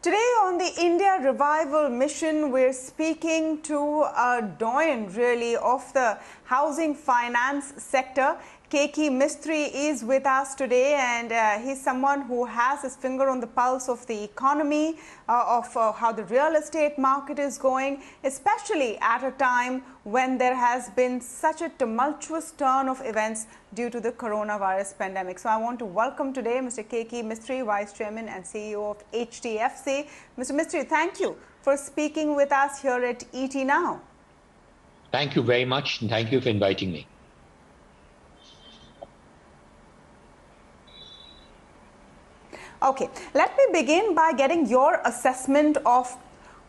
Today on the India Revival Mission, we're speaking to a doyen really of the housing finance sector. Keki Mistry is with us today, and he's someone who has his finger on the pulse of the economy, of how the real estate market is going, especially at a time when there has been such a tumultuous turn of events due to the coronavirus pandemic. So I want to welcome today Mr. Keki Mistry, Vice Chairman and CEO of HDFC. Mr. Mistry, thank you for speaking with us here at ET Now. Thank you very much, and thank you for inviting me. Okay, let me begin by getting your assessment of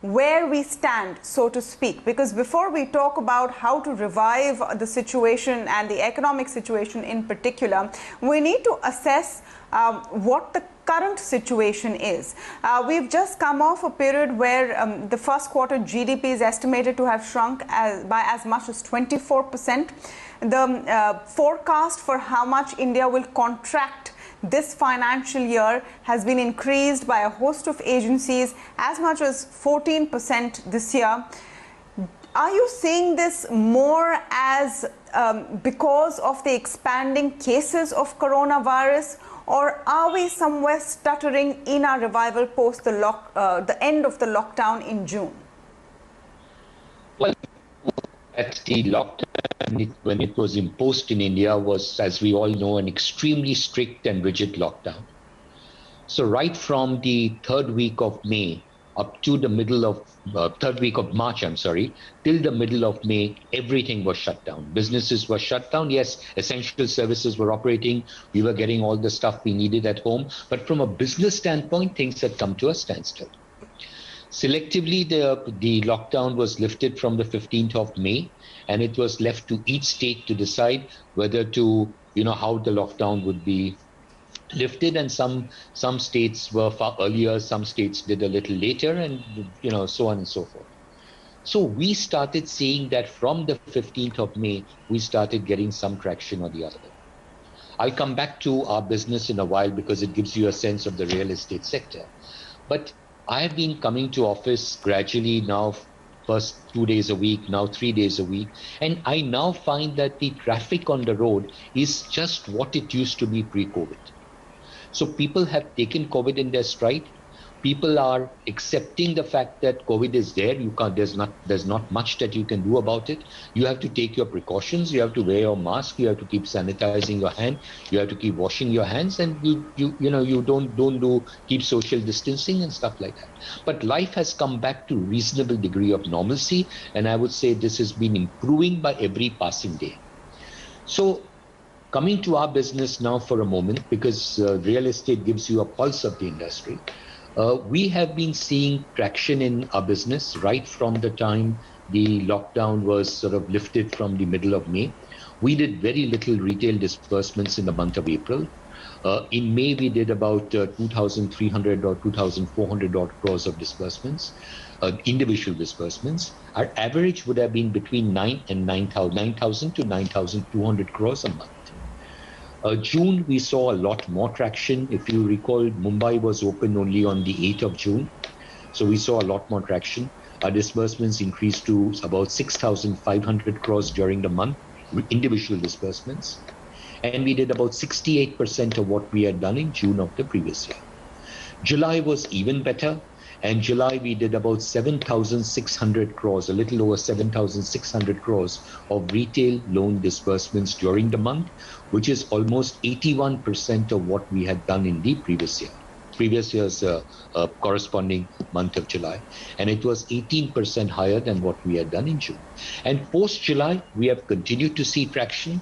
where we stand, so to speak, because before we talk about how to revive the situation and the economic situation in particular, we need to assess what the current situation is. We've just come off a period where the first quarter GDP is estimated to have shrunk by as much as 24%. The forecast for how much India will contract this financial year has been increased by a host of agencies, as much as 14% this year. Are you seeing this more as because of the expanding cases of coronavirus, or are we somewhere stuttering in our revival post the end of the lockdown in June? Well, at the lockdown, when it was imposed in India, was, as we all know, an extremely strict and rigid lockdown. So right from the third week of May up to the middle of third week of March, till the middle of May, everything was shut down. Businesses were shut down. Yes, essential services were operating. We were getting all the stuff we needed at home. But from a business standpoint, things had come to a standstill. Selectively, the lockdown was lifted from the 15th of May, and it was left to each state to decide whether to, how the lockdown would be lifted. And some states were far earlier, some states did a little later, and, so on and so forth. So we started seeing that from the 15th of May, we started getting some traction or the other. I'll come back to our business in a while because it gives you a sense of the real estate sector. But I have been coming to office gradually now, first 2 days a week, now 3 days a week. And I now find that the traffic on the road is just what it used to be pre-COVID. So people have taken COVID in their stride. People are accepting the fact that COVID is there. There's not much that you can do about it. You have to take your precautions. You have to wear your mask. You have to keep sanitizing your hand. You have to keep washing your hands, and you don't keep social distancing and stuff like that. But life has come back to reasonable degree of normalcy, and I would say this has been improving by every passing day. So coming to our business now for a moment, because real estate gives you a pulse of the industry. We have been seeing traction in our business right from the time the lockdown was sort of lifted from the middle of May. We did very little retail disbursements in the month of April. In May, we did about 2,300 or 2,400 odd crores of disbursements, individual disbursements. Our average would have been between 9,000 to 9,200 crores a month. June, we saw a lot more traction. If you recall, Mumbai was open only on the 8th of June. So we saw a lot more traction. Our disbursements increased to about 6,500 crores during the month, individual disbursements. And we did about 68% of what we had done in June of the previous year. July was even better. And July, we did about 7,600 crores, a little over 7,600 crores of retail loan disbursements during the month, which is almost 81% of what we had done in the previous year's corresponding month of July. And it was 18% higher than what we had done in June. And post-July, we have continued to see traction.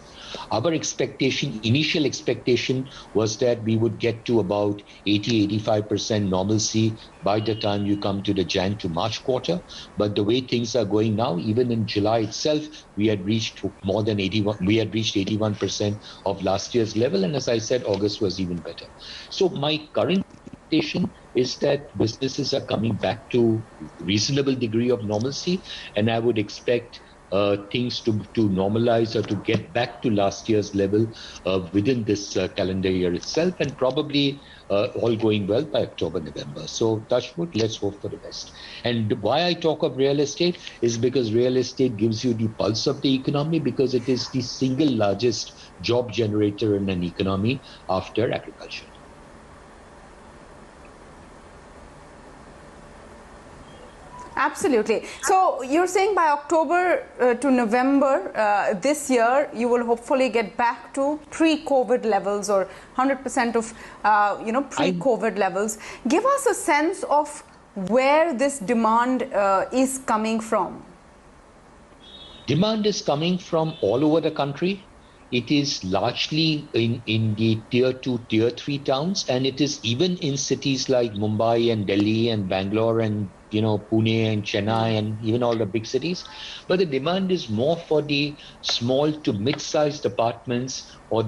Our initial expectation was that we would get to about 80-85% normalcy by the time you come to the Jan to March quarter. But the way things are going now, even in July itself, we had reached more than 81. We had reached 81% of last year's level. And as I said, August was even better. So my current expectation is that businesses are coming back to reasonable degree of normalcy. And I would expect things to normalize or to get back to last year's level within this calendar year itself, and probably all going well by October, November. So touch wood, let's hope for the best. And why I talk of real estate is because real estate gives you the pulse of the economy, because it is the single largest job generator in an economy after agriculture. Absolutely. So you're saying by October to November this year, you will hopefully get back to pre-COVID levels or 100% of pre-COVID levels. Give us a sense of where this demand is coming from. Demand is coming from all over the country. It is largely in the tier 2, tier 3 towns, and it is even in cities like Mumbai and Delhi and Bangalore and Pune and Chennai and even all the big cities. But the demand is more for the small to mid-sized apartments, or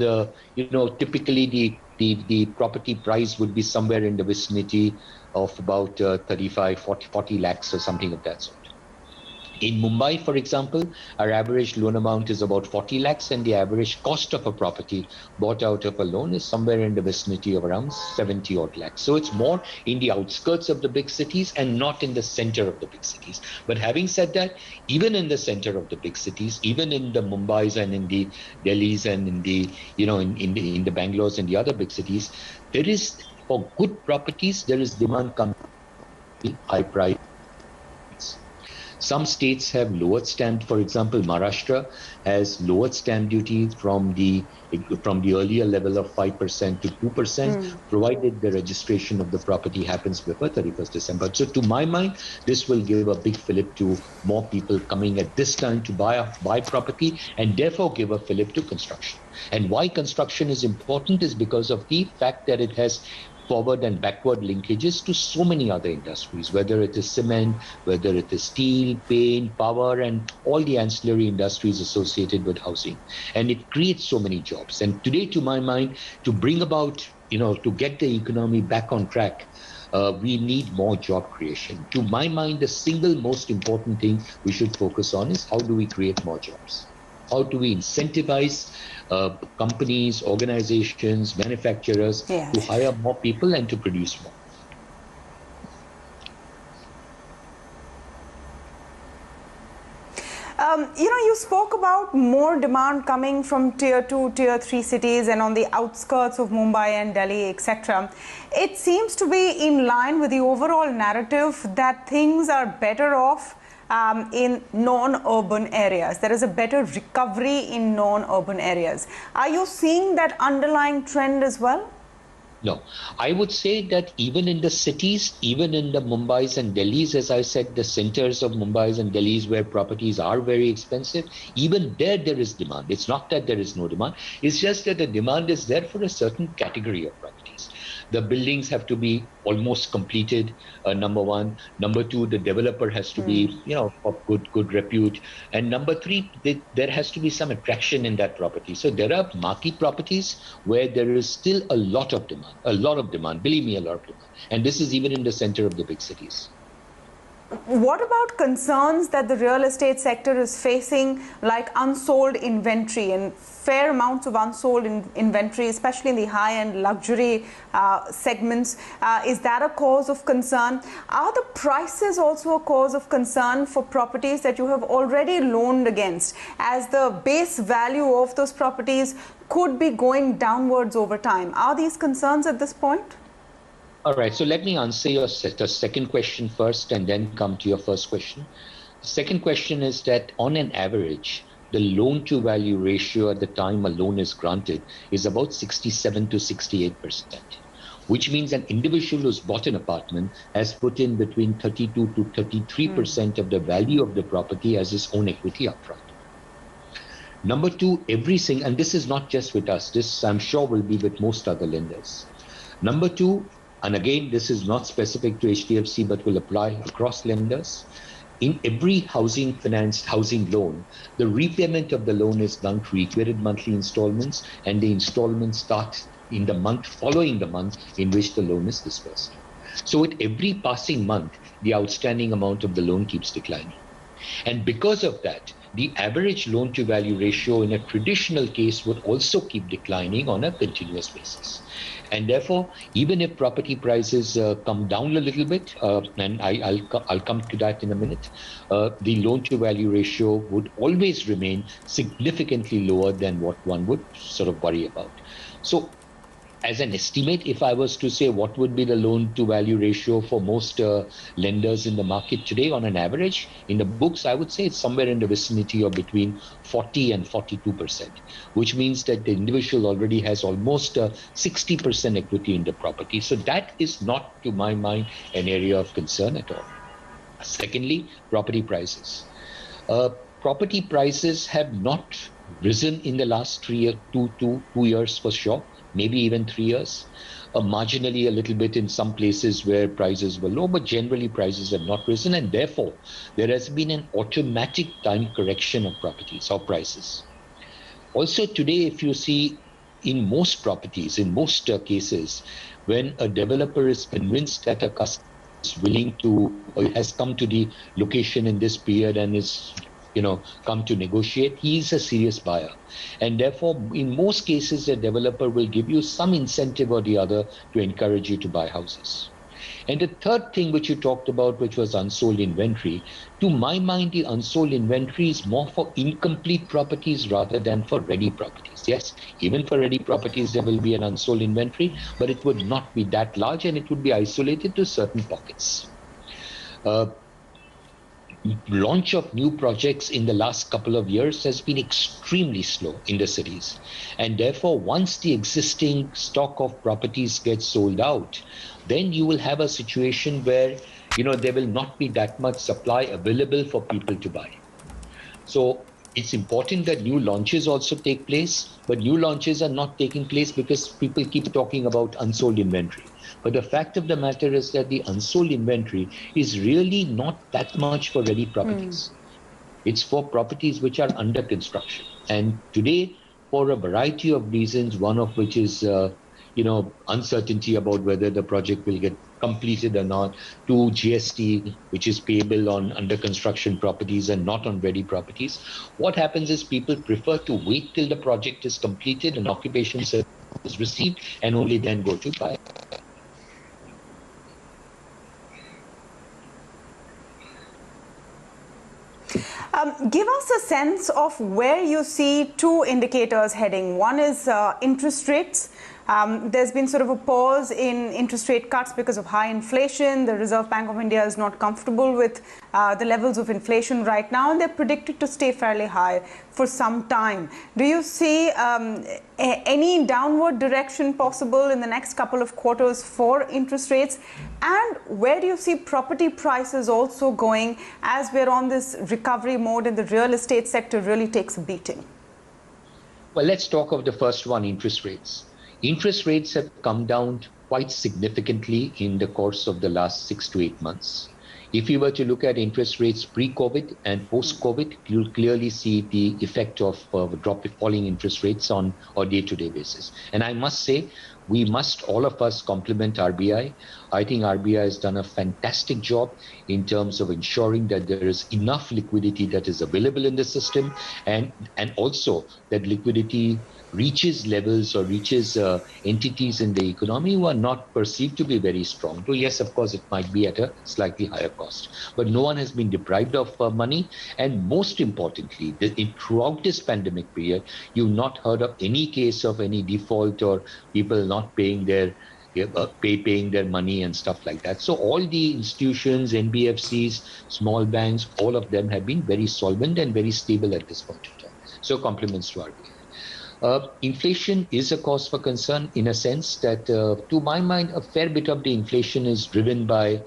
typically the property price would be somewhere in the vicinity of about 35, 40 lakhs or something of that sort. In Mumbai, for example, our average loan amount is about 40 lakhs, and the average cost of a property bought out of a loan is somewhere in the vicinity of around 70 odd lakhs. So it's more in the outskirts of the big cities and not in the center of the big cities. But having said that, even in the center of the big cities, even in the Mumbais and in the Delhis and in the in the Bangalores and the other big cities, there is, for good properties, there is demand coming high price. Some states have lowered stamp. For example, Maharashtra has lowered stamp duty from the earlier level of 5% to 2%, provided the registration of the property happens before 31st December. So to my mind, this will give a big fillip to more people coming at this time to buy property, and therefore give a fillip to construction. And why construction is important is because of the fact that it has forward and backward linkages to so many other industries, whether it is cement, whether it is steel, paint, power, and all the ancillary industries associated with housing. And it creates so many jobs. And today, to my mind, to bring about, to get the economy back on track, we need more job creation. To my mind, the single most important thing we should focus on is how do we create more jobs? How do we incentivize companies, organizations, manufacturers to hire more people and to produce more? You spoke about more demand coming from tier 2, tier 3 cities and on the outskirts of Mumbai and Delhi, etc. It seems to be in line with the overall narrative that things are better off in non-urban areas. There is a better recovery in non-urban areas. Are you seeing that underlying trend as well? No, I would say that even in the cities, even in the Mumbais and Delhis, as I said, the centers of Mumbais and Delhis where properties are very expensive, even there is demand. It's not that there is no demand. It's just that the demand is there for a certain category of properties. The buildings have to be almost completed, number one. Number two, the developer has to be, of good repute. And number three, there has to be some attraction in that property. So there are marquee properties where there is still a lot of demand, believe me, a lot of demand. And this is even in the center of the big cities. What about concerns that the real estate sector is facing, like unsold inventory and fair amounts of unsold inventory, especially in the high-end luxury segments? Is that a cause of concern? Are the prices also a cause of concern for properties that you have already loaned against, as the base value of those properties could be going downwards over time? Are these concerns at this point? All right, so let me answer your second question first and then come to your first question. The second question is that on an average, the loan to value ratio at the time a loan is granted is about 67 to 68%, which means an individual who's bought an apartment has put in between 32 to 33% of the value of the property as his own equity upfront. Number two, and this is not just with us, this I'm sure will be with most other lenders. Number two, and again, this is not specific to HDFC, but will apply across lenders. In every housing loan, the repayment of the loan is done through equated monthly installments, and the installments start in the month following the month in which the loan is disbursed. So with every passing month, the outstanding amount of the loan keeps declining. And because of that, the average loan to value ratio in a traditional case would also keep declining on a continuous basis. And therefore, even if property prices come down a little bit, and I'll come to that in a minute, the loan to value ratio would always remain significantly lower than what one would sort of worry about. So as an estimate, if I was to say what would be the loan to value ratio for most lenders in the market today on an average, in the books, I would say it's somewhere in the vicinity of between 40 and 42%, which means that the individual already has almost 60% equity in the property. So that is not, to my mind, an area of concern at all. Secondly, property prices. Property prices have not risen in the last 2 years for sure, maybe even 3 years. Marginally a little bit in some places where prices were low, but generally prices have not risen, and therefore there has been an automatic time correction of properties or prices. Also today, if you see in most properties, in most cases, when a developer is convinced that a customer is willing to, or has come to the location in this period and is come to negotiate, he is a serious buyer. And therefore, in most cases, the developer will give you some incentive or the other to encourage you to buy houses. And the third thing which you talked about, which was unsold inventory, to my mind, the unsold inventory is more for incomplete properties rather than for ready properties. Yes, even for ready properties, there will be an unsold inventory, but it would not be that large and it would be isolated to certain pockets. Launch of new projects in the last couple of years has been extremely slow in the cities. And therefore, once the existing stock of properties gets sold out, then you will have a situation where, there will not be that much supply available for people to buy. So it's important that new launches also take place, but new launches are not taking place because people keep talking about unsold inventory. But the fact of the matter is that the unsold inventory is really not that much for ready properties. It's for properties which are under construction. And today, for a variety of reasons, one of which is, uncertainty about whether the project will get completed or not, to GST, which is payable on under construction properties and not on ready properties. What happens is people prefer to wait till the project is completed and occupation certificate is received and only then go to buy. Give us a sense of where you see two indicators heading. One is interest rates. There's been sort of a pause in interest rate cuts because of high inflation. The Reserve Bank of India is not comfortable with the levels of inflation right now, and they're predicted to stay fairly high for some time. Do you see any downward direction possible in the next couple of quarters for interest rates? And where do you see property prices also going as we're on this recovery mode and the real estate sector really takes a beating? Well, let's talk of the first one, interest rates. Interest rates have come down quite significantly in the course of the last 6 to 8 months. If you were to look at interest rates pre-COVID and post-COVID, you'll clearly see the effect of falling interest rates on a day-to-day basis. And I must say, we must, all of us, compliment RBI. I think RBI has done a fantastic job in terms of ensuring that there is enough liquidity that is available in the system, and also that liquidity reaches levels or reaches entities in the economy who are not perceived to be very strong. So yes, of course, it might be at a slightly higher cost, but no one has been deprived of money. And most importantly, throughout this pandemic period, you've not heard of any case of any default or people not paying their paying their money and stuff like that. So all the institutions, NBFCs, small banks, all of them have been very solvent and very stable at this point in time. So compliments to RBI. Inflation is a cause for concern in a sense that, to my mind, a fair bit of the inflation is driven by,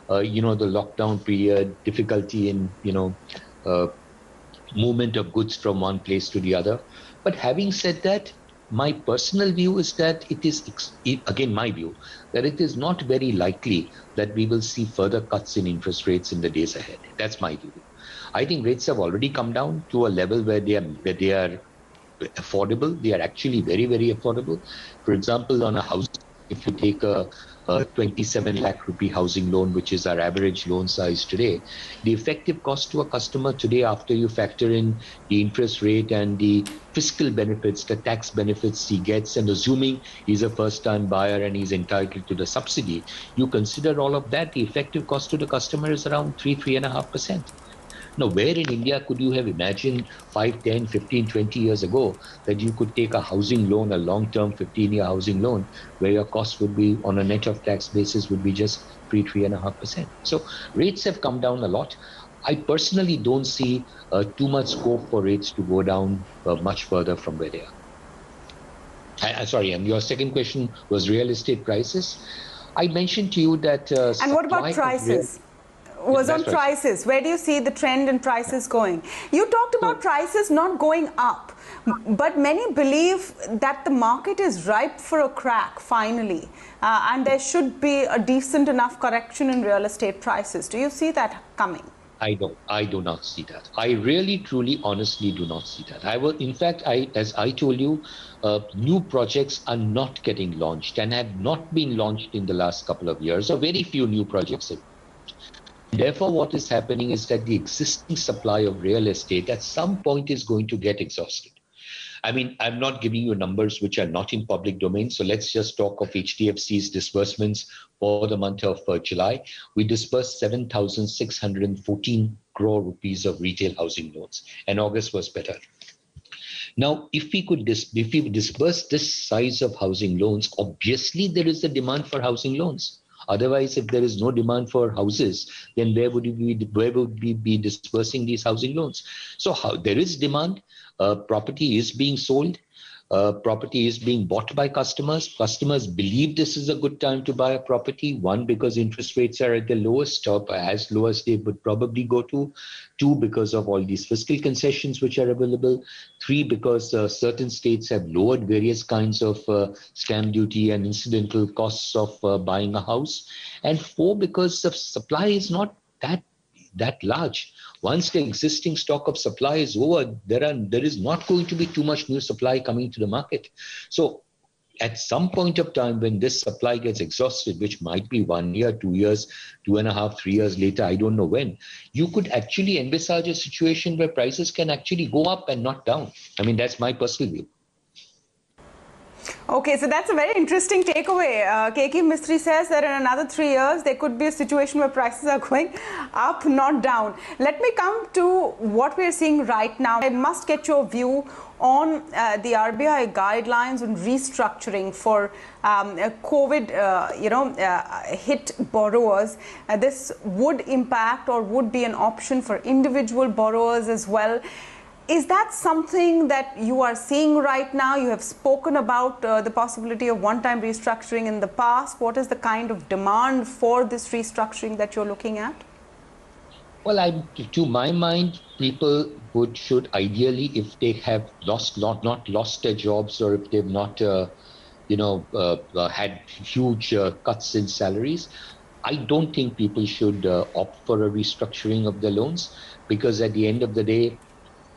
the lockdown period, difficulty in, movement of goods from one place to the other. But having said that, my personal view is that it is, again, my view, that it is not very likely that we will see further cuts in interest rates in the days ahead. That's my view. I think rates have already come down to a level where they are affordable. They are actually very, very affordable. For example, on a house if you take a 27 lakh rupee housing loan, which is our average loan size today, the effective cost to a customer today, after you factor in the interest rate and the fiscal benefits, the tax benefits he gets, and assuming he's a first-time buyer and he's entitled to the subsidy, you consider all of that, the effective cost to the customer is around 3.5%. Now, where in India could you have imagined 5, 10, 15, 20 years ago that you could take a housing loan, a long-term 15-year housing loan, where your cost would be on a net of tax basis would be just 3.5%. So rates have come down a lot. I personally don't see too much scope for rates to go down much further from where they are. Sorry, and your second question was real estate prices. I mentioned to you that... and what about prices? Was on prices. Where do you see the trend in prices going? You talked about prices not going up, but many believe that the market is ripe for a crack finally, and there should be a decent enough correction in real estate prices. Do you see that coming? I do not see that. I really, truly, honestly do not see that. In fact, as I told you, new projects are not getting launched and have not been launched in the last couple of years, or very few new projects have. Therefore, what is happening is that the existing supply of real estate at some point is going to get exhausted. I mean, I'm not giving you numbers which are not in public domain. So let's just talk of HDFC's disbursements for the month of July. We disbursed 7,614 crore rupees of retail housing loans, and August was better. Now, if we disburse this size of housing loans, obviously there is a demand for housing loans. Otherwise, if there is no demand for houses, then where would we be disbursing these housing loans? So there is demand. Property is being sold. Property is being bought by customers. Customers believe this is a good time to buy a property. One, because interest rates are at the lowest, or as low as they would probably go to. Two, because of all these fiscal concessions which are available. Three, because certain states have lowered various kinds of stamp duty and incidental costs of buying a house. And four, because the supply is not that large. Once the existing stock of supply is over, there is not going to be too much new supply coming to the market. So at some point of time when this supply gets exhausted, which might be 1 year, 2 years, 2.5, 3 years later, I don't know when, you could actually envisage a situation where prices can actually go up and not down. I mean, that's my personal view. Okay, so that's a very interesting takeaway. Keki Mistry says that in another 3 years, there could be a situation where prices are going up, not down. Let me come to what we're seeing right now. I must get your view on the RBI guidelines on restructuring for COVID, hit borrowers. This would impact or would be an option for individual borrowers as well. Is that something that you are seeing right now? You have spoken about the possibility of one-time restructuring in the past. What is the kind of demand for this restructuring that you're looking at? Well, to my mind, people should ideally, if they have not lost their jobs, or if they've not, had huge cuts in salaries, I don't think people should opt for a restructuring of their loans, because at the end of the day,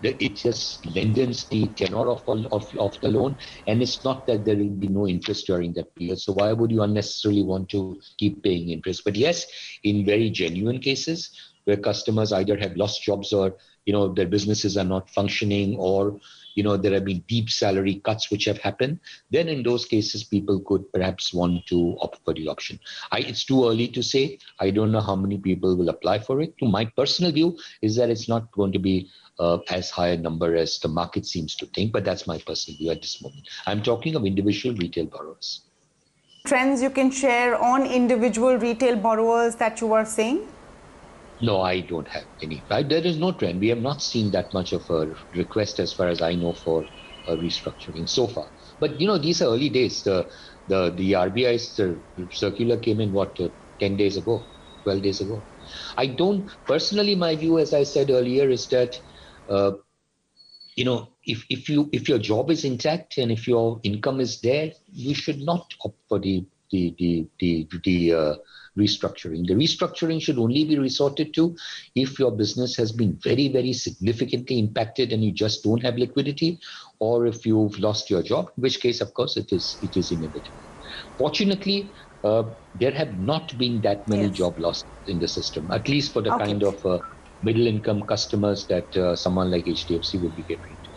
it just lengthens the tenor of the loan, and it's not that there will be no interest during that period. So why would you unnecessarily want to keep paying interest? But yes, in very genuine cases where customers either have lost jobs, or their businesses are not functioning, or there have been deep salary cuts which have happened, then in those cases people could perhaps want to opt for the option. It's too early to say. I don't know how many people will apply for it. To my personal view is that it's not going to be as high a number as the market seems to think, but that's my personal view at this moment. I'm talking of individual retail borrowers. Trends you can share on individual retail borrowers that you are seeing? No, I don't have any. There is no trend. We have not seen that much of a request, as far as I know, for restructuring so far. But these are early days. The RBI's circular came in 10 days ago, 12 days ago. I don't personally. My view, as I said earlier, is that if your job is intact and if your income is there, you should not opt for the restructuring. The restructuring should only be resorted to if your business has been very, very significantly impacted and you just don't have liquidity, or if you've lost your job, in which case, of course, it is inevitable. Fortunately, there have not been that many job losses in the system, at least for the kind of middle income customers that someone like HDFC would be catering to.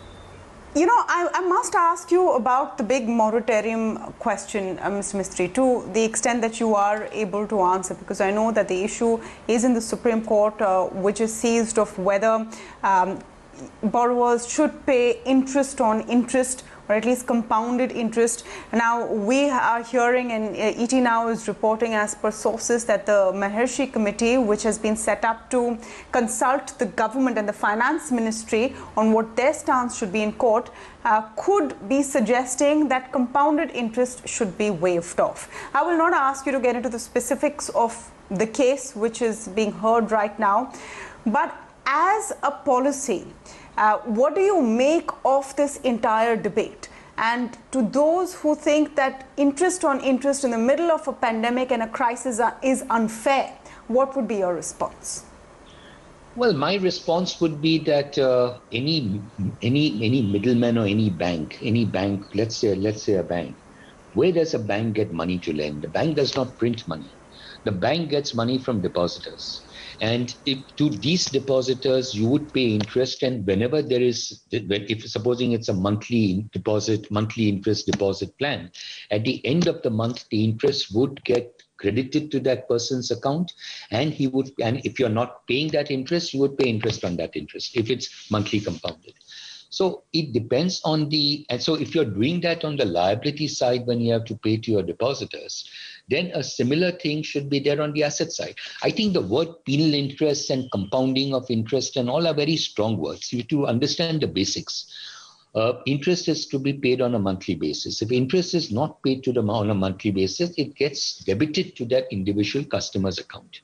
You know, I must ask you about the big moratorium question, Mr. Mistry, to the extent that you are able to answer, because I know that the issue is in the Supreme Court, which is seized of whether borrowers should pay interest on interest, or at least compounded interest. Now, we are hearing, and ET Now is reporting as per sources, that the Maharshi committee, which has been set up to consult the government and the finance ministry on what their stance should be in court, could be suggesting that compounded interest should be waived off. I will not ask you to get into the specifics of the case which is being heard right now, but as a policy, what do you make of this entire debate? And to those who think that interest on interest in the middle of a pandemic and a crisis is unfair, what would be your response? Well, my response would be that any middleman or any bank, let's say a bank, where does a bank get money to lend? The bank does not print money. The bank gets money from depositors. And to these depositors, you would pay interest, and whenever there is, if supposing it's a monthly interest deposit plan, at the end of the month, the interest would get credited to that person's account, and if you're not paying that interest, you would pay interest on that interest if it's monthly compounded. So it depends on and so if you're doing that on the liability side when you have to pay to your depositors, then a similar thing should be there on the asset side. I think the word penal interest and compounding of interest and all are very strong words. You have to understand the basics. Interest is to be paid on a monthly basis. If interest is not paid on a monthly basis, it gets debited to that individual customer's account.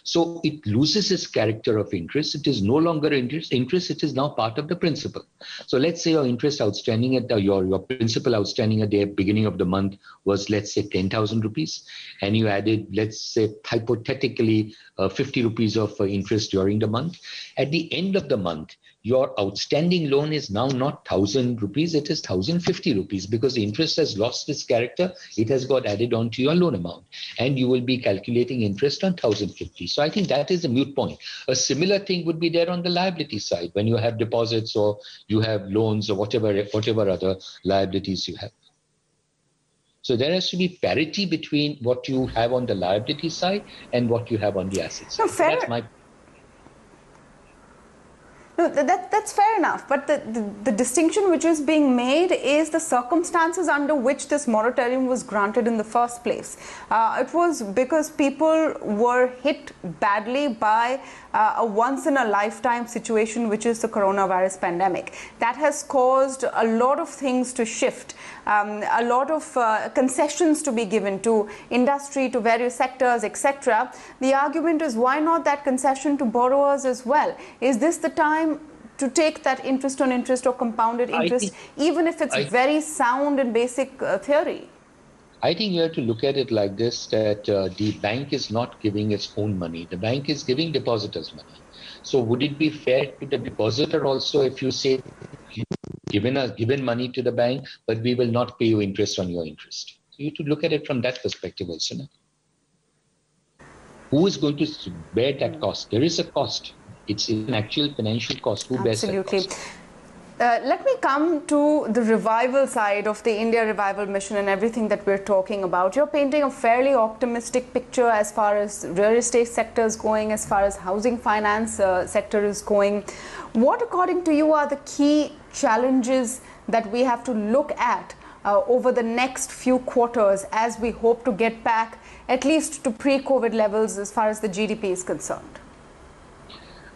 So it loses its character of interest. It is no longer interest. It is now part of the principal. So let's say your interest outstanding at your principal outstanding at the beginning of the month was, let's say, 10,000 rupees, and you added, let's say, hypothetically 50 rupees of interest during the month. At the end of the month, your outstanding loan is now not 1,000 rupees, it is 1,050 rupees, because the interest has lost its character. It has got added on to your loan amount, and you will be calculating interest on 1,050. So I think that is a moot point. A similar thing would be there on the liability side when you have deposits or you have loans or whatever other liabilities you have. So there has to be parity between what you have on the liability side and what you have on the asset side. No, fair. So that's my. No, that's fair enough. But the distinction which is being made is the circumstances under which this moratorium was granted in the first place. It was because people were hit badly by a once-in-a-lifetime situation, which is the coronavirus pandemic. That has caused a lot of things to shift, a lot of concessions to be given to industry, to various sectors, etc. The argument is, why not that concession to borrowers as well? Is this the time to take that interest on interest or compounded interest, even if it's very sound and basic theory? I think you have to look at it like this, that the bank is not giving its own money. The bank is giving depositors money. So would it be fair to the depositor also if you say, given money to the bank, but we will not pay you interest on your interest? So you have to look at it from that perspective also. No? Who is going to bear that cost? There is a cost. It's an actual financial cost. Who bears that cost? Let me come to the revival side of the India Revival Mission and everything that we're talking about. You're painting a fairly optimistic picture as far as real estate sector is going, as far as housing finance sector is going. What, according to you, are the key challenges that we have to look at over the next few quarters as we hope to get back at least to pre-COVID levels as far as the GDP is concerned?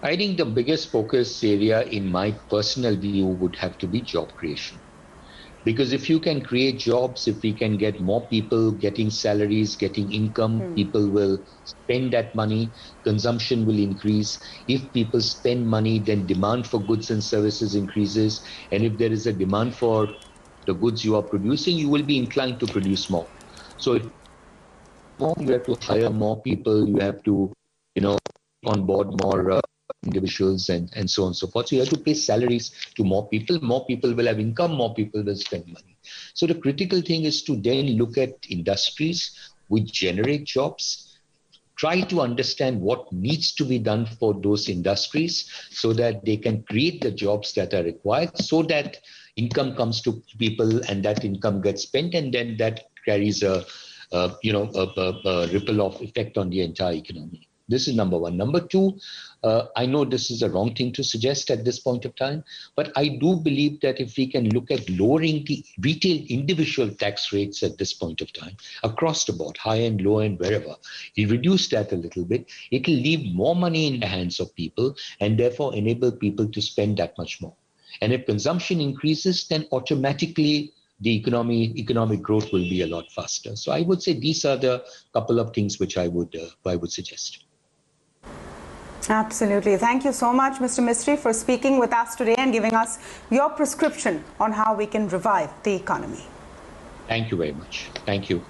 I think the biggest focus area in my personal view would have to be job creation. Because if you can create jobs, if we can get more people getting salaries, getting income, people will spend that money, consumption will increase. If people spend money, then demand for goods and services increases. And if there is a demand for the goods you are producing, you will be inclined to produce more. So if you have to hire more people, you have to, on board more individuals and so on and so forth. So you have to pay salaries to more people. More people will have income, more people will spend money. So the critical thing is to then look at industries which generate jobs, try to understand what needs to be done for those industries so that they can create the jobs that are required, so that income comes to people and that income gets spent, and then that carries a ripple-off effect on the entire economy. This is number one. Number two, I know this is a wrong thing to suggest at this point of time, but I do believe that if we can look at lowering the retail individual tax rates at this point of time, across the board, high end, low end, wherever, we reduce that a little bit, it will leave more money in the hands of people and therefore enable people to spend that much more. And if consumption increases, then automatically the economic growth will be a lot faster. So I would say these are the couple of things which I would suggest. Absolutely. Thank you so much, Mr. Mistry, for speaking with us today and giving us your prescription on how we can revive the economy. Thank you very much. Thank you.